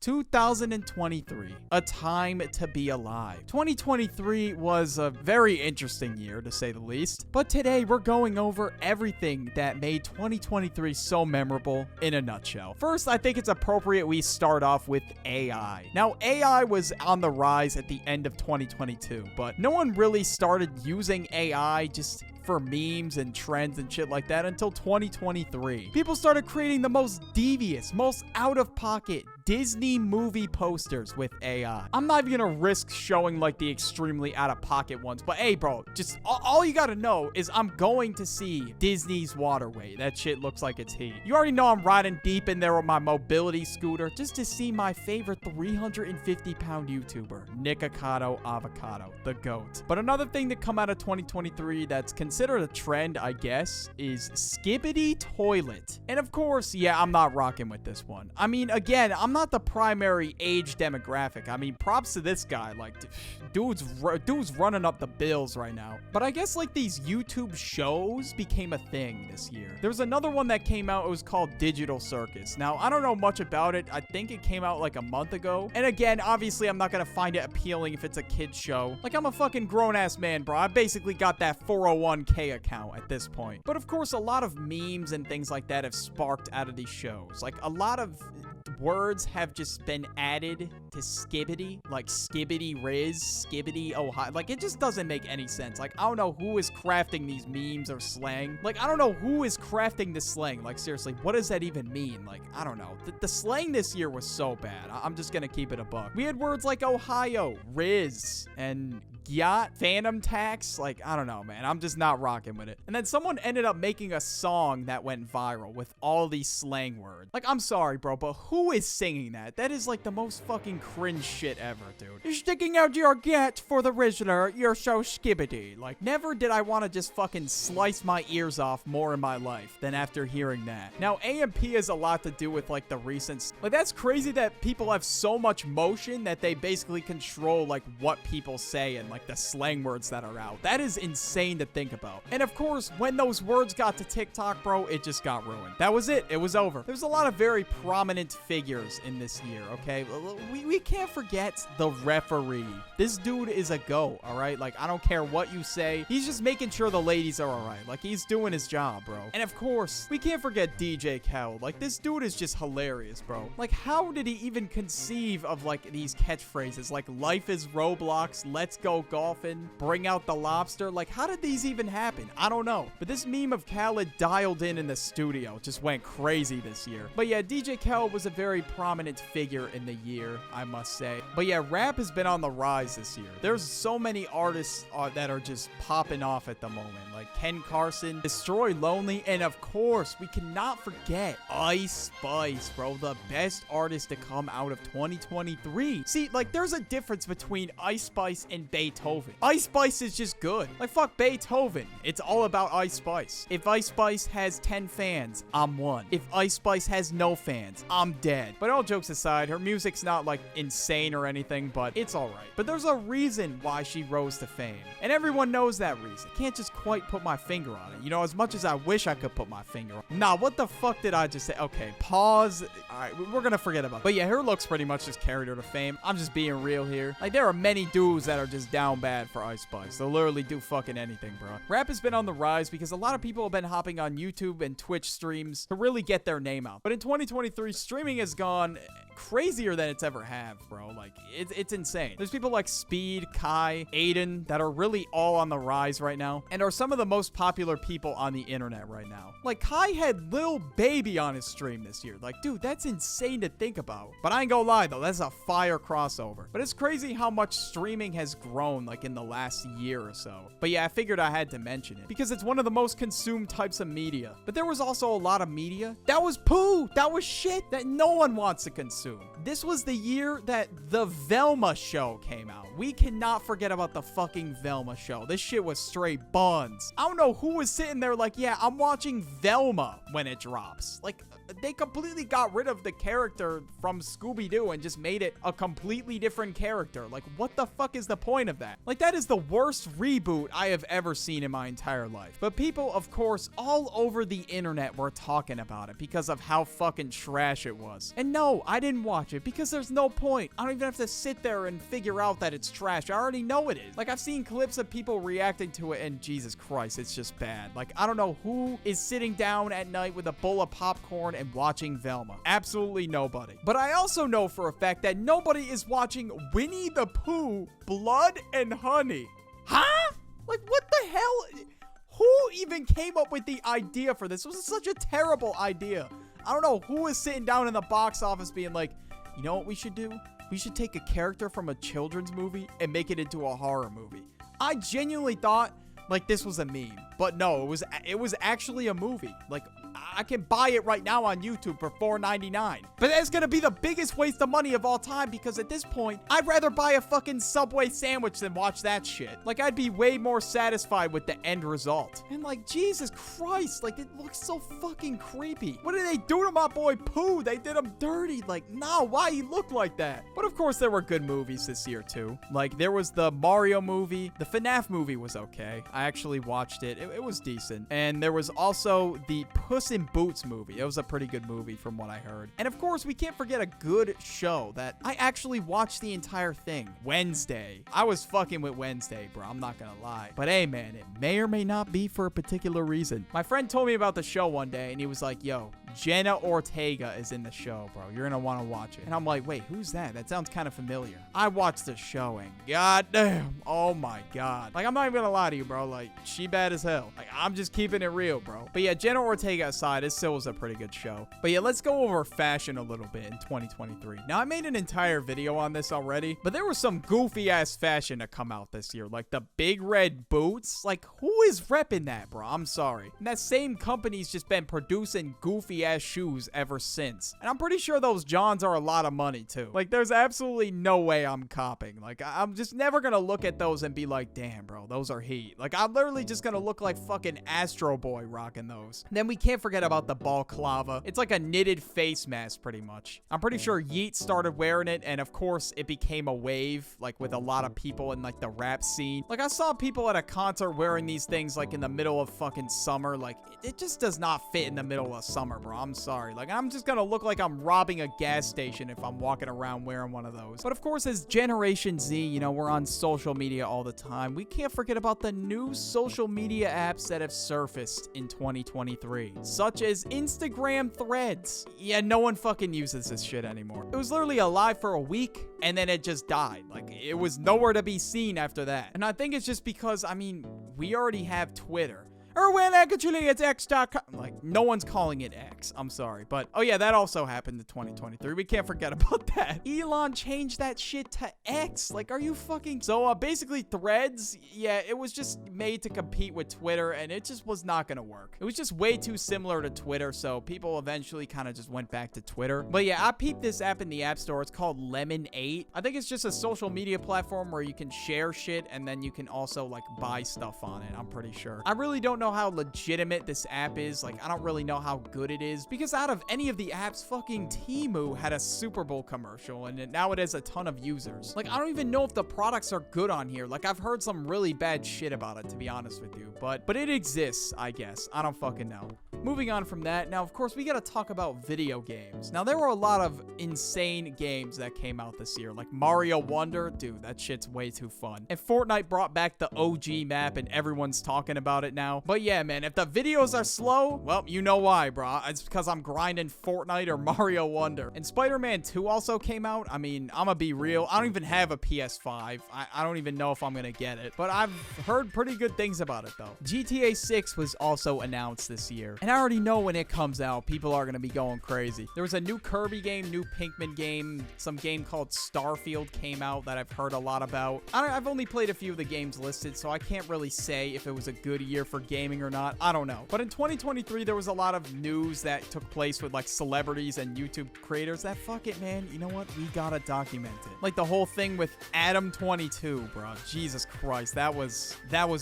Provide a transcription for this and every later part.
2023, a time to be alive. 2023 was a very interesting year, to say the least, but today we're going over everything that made 2023 so memorable in a nutshell. First, I think it's appropriate we start off with AI. Now, AI was on the rise at the end of 2022, but no one really started using AI just for memes and trends and shit like that until 2023. People started creating the most devious, most out-of-pocket Disney movie posters with AI. I'm not even gonna risk showing like the extremely out-of-pocket ones, but hey bro, just all you gotta know is I'm going to see Disney's Waterway. That shit looks like it's heat. You already know I'm riding deep in there with my mobility scooter just to see my favorite 350-pound YouTuber, Nikocado Avocado, the GOAT. But another thing that come out of 2023 that's considered a trend, I guess, is Skibby toilet. And of course, yeah, I'm not rocking with this one. I mean, again, I'm not the primary age demographic. I mean, props to this guy. Like, dude's running up the bills right now. But I guess, like, these YouTube shows became a thing this year. There was another one that came out. It was called Digital Circus. Now, I don't know much about it. I think it came out, like, a month ago. And again, obviously, I'm not gonna find it appealing if it's a kid's show. Like, I'm a fucking grown-ass man, bro. I basically got that 401k account at this point. But, of course, a lot of memes and things like that have sparked out of these shows. Like, a lot of words have just been added to Skibby, like Skibby Riz, Skibby Ohio. Like, it just doesn't make any sense. Like, I don't know who is crafting these memes or slang. Like, I don't know who is crafting this slang. Like, seriously, what does that even mean? Like, I don't know. The slang this year was so bad. I'm just gonna keep it a buck. We had words like Ohio, Riz, and yacht, phantom tax. Like, I don't know, man. I'm just not rocking with it. And then someone ended up making a song that went viral with all these slang words. Like, I'm sorry, bro, but who is singing that? That is like the most fucking cringe shit ever, dude. You're sticking out your get for the Rizzler. You're so skibbity. Like, never did I want to just fucking slice my ears off more in my life than after hearing that. Now, AMP has a lot to do with like the recent, like, that's crazy that people have so much motion that they basically control like what people say and like the slang words that are out. That is insane to think about. And of course, when those words got to TikTok, bro, it just got ruined. That was it. It was over. There's a lot of very prominent figures in this year, okay? We can't forget the referee. This dude is a GOAT, all right? Like, I don't care what you say. He's just making sure the ladies are all right. Like, he's doing his job, bro. And of course, we can't forget DJ Khaled. Like, this dude is just hilarious, bro. Like, how did he even conceive of like these catchphrases? Like, life is Roblox, let's go golfing, bring out the lobster. Like, how did these even happen? I don't know. But this meme of Khaled dialed in the studio just went crazy this year. But yeah, DJ Khaled was a very prominent figure in the year, I must say. But yeah, rap has been on the rise this year. There's so many artists that are just popping off at the moment. Like Ken Carson, Destroy Lonely, and of course, we cannot forget Ice Spice, bro. The best artist to come out of 2023. See, like, there's a difference between Ice Spice and Beethoven. Ice Spice is just good. Like, fuck Beethoven. It's all about Ice Spice. If Ice Spice has 10 fans, I'm one. If Ice Spice has no fans, I'm dead. But all jokes aside, her music's not like insane or anything, but it's all right. But there's a reason why she rose to fame. And everyone knows that reason. Can't just quite put my finger on it. You know, as much as I wish I could put my finger on it. Nah, what the fuck did I just say? Okay, pause. All right, we're gonna forget about it. But yeah, her looks pretty much just carried her to fame. I'm just being real here. Like, there are many dudes that are just down bad for Ice Spice. They'll literally do fucking anything, bro. Rap has been on the rise because a lot of people have been hopping on YouTube and Twitch streams to really get their name out. But in 2023, streaming has gone crazier than it's ever have, bro. Like, it's insane. There's people like Speed, Kai, Aiden that are really all on the rise right now and are some of the most popular people on the internet right now. Like, Kai had Lil Baby on his stream this year. Like, dude, that's insane to think about. But I ain't gonna lie, though. That's a fire crossover. But it's crazy how much streaming has grown, like, in the last year or so. But yeah, I figured I had to mention it because it's one of the most consumed types of media. But there was also a lot of media that was poo. That was shit that no one wants to consume. This was the year that the Velma show came out. We cannot forget about the fucking Velma show. This shit was straight buns. I don't know who was sitting there like, yeah, I'm watching Velma when it drops. Like, they completely got rid of the character from Scooby-Doo and just made it a completely different character. Like, what the fuck is the point of that? Like, that is the worst reboot I have ever seen in my entire life. But people, of course, all over the internet were talking about it because of how fucking trash it was. And no, I didn't watch it because there's no point. I don't even have to sit there and figure out that it's trash. I already know it is. Like, I've seen clips of people reacting to it, and Jesus Christ, it's just bad. Like, I don't know who is sitting down at night with a bowl of popcorn and watching Velma. Absolutely nobody. But I also know for a fact that nobody is watching Winnie the Pooh, Blood and Honey. Huh? Like, what the hell? Who even came up with the idea for this? It was such a terrible idea. I don't know who is sitting down in the box office being like, you know what we should do? We should take a character from a children's movie and make it into a horror movie. I genuinely thought like this was a meme, but no, it was actually a movie. Like, I can buy it right now on YouTube for $4.99. But that's gonna be the biggest waste of money of all time because at this point, I'd rather buy a fucking Subway sandwich than watch that shit. Like, I'd be way more satisfied with the end result. And like, Jesus Christ, like, it looks so fucking creepy. What did they do to my boy Pooh? They did him dirty. Like, no, why he look like that? But of course, there were good movies this year too. Like, there was the Mario movie. The FNAF movie was okay. I actually watched it. It was decent. And there was also the Puss in Boots movie. It was a pretty good movie from what I heard. And of course, we can't forget a good show that I actually watched the entire thing. Wednesday. I was fucking with Wednesday, bro. I'm not gonna lie. But hey, man, it may or may not be for a particular reason. My friend told me about the show one day and he was like, yo, Jenna Ortega is in the show, bro. You're gonna want to watch it. And I'm like, wait, who's that? That sounds kind of familiar. I watched the show and goddamn, oh my god. Like, I'm not even gonna lie to you, bro. Like, she bad as hell. Like, I'm just keeping it real, bro. But yeah, Jenna Ortega aside, it still was a pretty good show. But yeah, let's go over fashion a little bit in 2023. Now, I made an entire video on this already, but there was some goofy ass fashion to come out this year. Like the big red boots. Like, who is repping that, bro? I'm sorry. And that same company's just been producing goofy ass shoes ever since. And I'm pretty sure those Johns are a lot of money too. Like, there's absolutely no way I'm copying. Like, I'm just never gonna look at those and be like, damn, bro, those are heat. Like, I'm literally just gonna look like fucking Astro Boy rocking those. And then we can't forget about the balaclava. It's like a knitted face mask pretty much. I'm pretty sure Yeet started wearing it, and of course it became a wave, like with a lot of people in like the rap scene. Like, I saw people at a concert wearing these things like in the middle of fucking summer. Like, it just does not fit in the middle of summer, bro. I'm sorry. Like, I'm just gonna look like I'm robbing a gas station if I'm walking around wearing one of those. But of course, as Generation Z, you know, we're on social media all the time. We can't forget about the new social media apps that have surfaced in 2023, such as Instagram Threads. Yeah, no one fucking uses this shit anymore. It was literally alive for a week and then it just died. Like, it was nowhere to be seen after that. And I think it's just because, I mean, we already have Twitter. Or, well, actually, it's X.com. Like, no one's calling it X. I'm sorry. But, oh yeah, that also happened in 2023. We can't forget about that. Elon changed that shit to X. Like, are you fucking... So, basically, Threads, yeah, it was just made to compete with Twitter, and it just was not gonna work. It was just way too similar to Twitter, so people eventually kind of just went back to Twitter. But yeah, I peeped this app in the App Store. It's called Lemon 8. I think it's just a social media platform where you can share shit, and then you can also, like, buy stuff on it. I'm pretty sure. I really don't know how legitimate this app is. Like, I don't really know how good it is because out of any of the apps, fucking Temu had a Super Bowl commercial and now it has a ton of users. Like, I don't even know if the products are good on here. Like, I've heard some really bad shit about it, to be honest with you, but it exists, I guess. I don't fucking know. Moving on from that, now, of course, we gotta talk about video games. Now, there were a lot of insane games that came out this year, like Mario Wonder. Dude, that shit's way too fun. And Fortnite brought back the OG map, and everyone's talking about it now. But yeah, man, if the videos are slow, well, you know why, bro. It's because I'm grinding Fortnite or Mario Wonder. And Spider-Man 2 also came out. I mean, I'm gonna be real. I don't even have a PS5. I don't even know if I'm gonna get it. But I've heard pretty good things about it, though. GTA 6 was also announced this year. And I already know when it comes out, people are gonna be going crazy. There was a new Kirby game, new Pinkman game, some game called Starfield came out that I've heard a lot about. I've only played a few of the games listed, so I can't really say if it was a good year for gaming or not. I don't know. But in 2023, there was a lot of news that took place with like celebrities and YouTube creators that, fuck it, man, you know what? We gotta document it. Like the whole thing with Adam22, bro. Jesus Christ, that was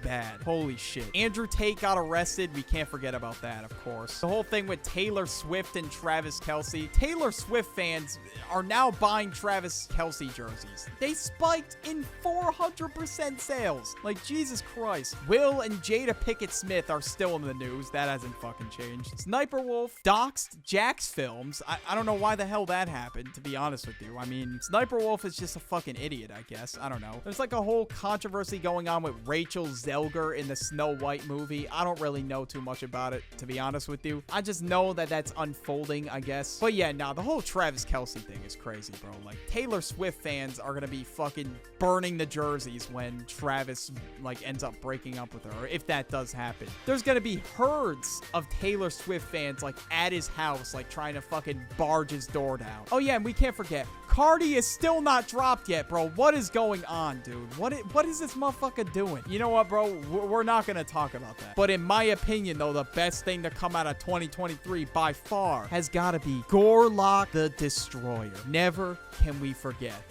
bad. Holy shit. Andrew Tate got arrested. We can't forget about that, of of course. The whole thing with Taylor Swift and Travis Kelce. Taylor Swift fans are now buying Travis Kelce jerseys. They spiked in 400% sales. Like, Jesus Christ. Will and Jada Pinkett Smith are still in the news. That hasn't fucking changed. Sniper Wolf doxed Jack's films. I don't know why the hell that happened, to be honest with you. I mean, Sniper Wolf is just a fucking idiot, I guess. I don't know. There's like a whole controversy going on with Rachel Zelger in the Snow White movie. I don't really know too much about it, to be honest with you. I just know that that's unfolding, I guess. But yeah, nah, the whole Travis Kelce thing is crazy, bro. Like, Taylor Swift fans are gonna be fucking burning the jerseys when Travis, like, ends up breaking up with her, or if that does happen. There's gonna be herds of Taylor Swift fans, like, at his house, like, trying to fucking barge his door down. Oh yeah, and we can't forget, Cardi is still not dropped yet, bro. What is going on, dude? What is this motherfucker doing? You know what, bro? We're not gonna talk about that. But in my opinion, though, the best thing to come out of 2023 by far has gotta be Gorlock the Destroyer. Never can we forget.